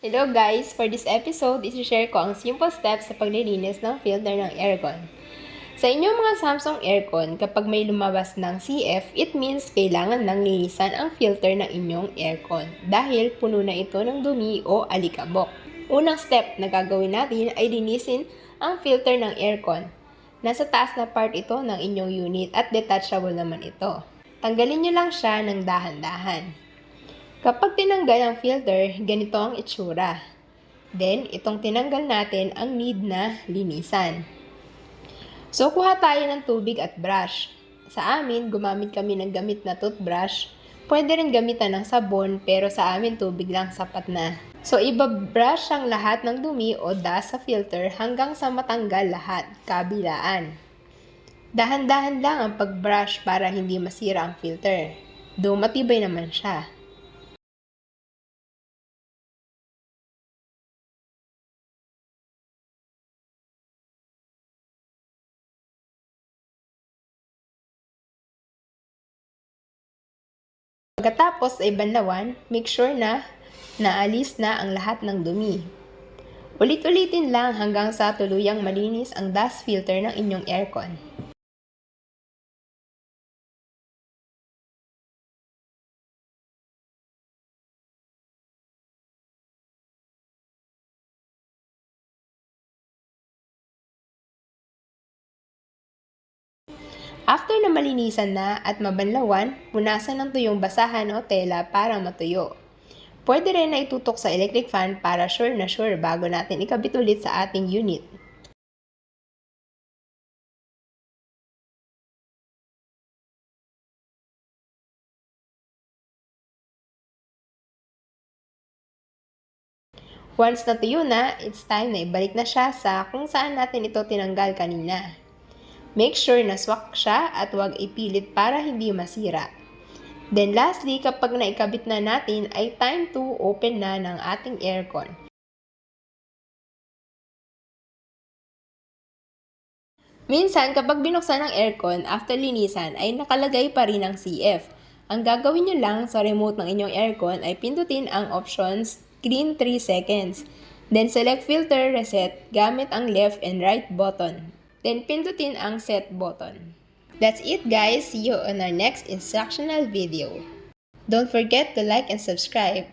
Hello guys! For this episode, isi-share ko ang simple steps sa paglilinis ng filter ng aircon. Sa inyong mga Samsung aircon, kapag may lumabas ng CF, it means kailangan nang linisan ang filter ng inyong aircon dahil puno na ito ng dumi o alikabok. Unang step na gagawin natin ay linisin ang filter ng aircon. Nasa taas na part ito ng inyong unit at detachable naman ito. Tanggalin nyo lang siya ng dahan-dahan. Kapag tinanggal ang filter, ganito ang itsura. Then, itong tinanggal natin ang need na linisan. So, kuha tayo ng tubig at brush. Sa amin, gumamit kami ng gamit na toothbrush. Pwede rin gamitan ng sabon, pero sa amin tubig lang sapat na. So, ibabrush ang lahat ng dumi o dust sa filter hanggang sa matanggal lahat, kabilaan. Dahan-dahan lang ang pagbrush para hindi masira ang filter. Though matibay naman siya. Pagkatapos ay banlawan, make sure na naalis na ang lahat ng dumi. Ulit-ulitin lang hanggang sa tuluyang malinis ang dust filter ng inyong aircon. After na malinisan na at mabanlawan, punasan ng tuyong basahan o tela para matuyo. Pwede rin na itutok sa electric fan para sure na sure bago natin ikabit ulit sa ating unit. Once natuyo na, it's time na ibalik na siya sa kung saan natin ito tinanggal kanina. Make sure na swak siya at huwag ipilit para hindi masira. Then lastly, kapag naikabit na natin ay time to open na ng ating aircon. Minsan, kapag binuksan ang aircon after linisan ay nakalagay pa rin ang CF. Ang gagawin nyo lang sa remote ng inyong aircon ay pindutin ang options green 3 seconds. Then select filter reset gamit ang left and right button. Then pindutin ang set button. That's it guys. See you on our next instructional video. Don't forget to like and subscribe.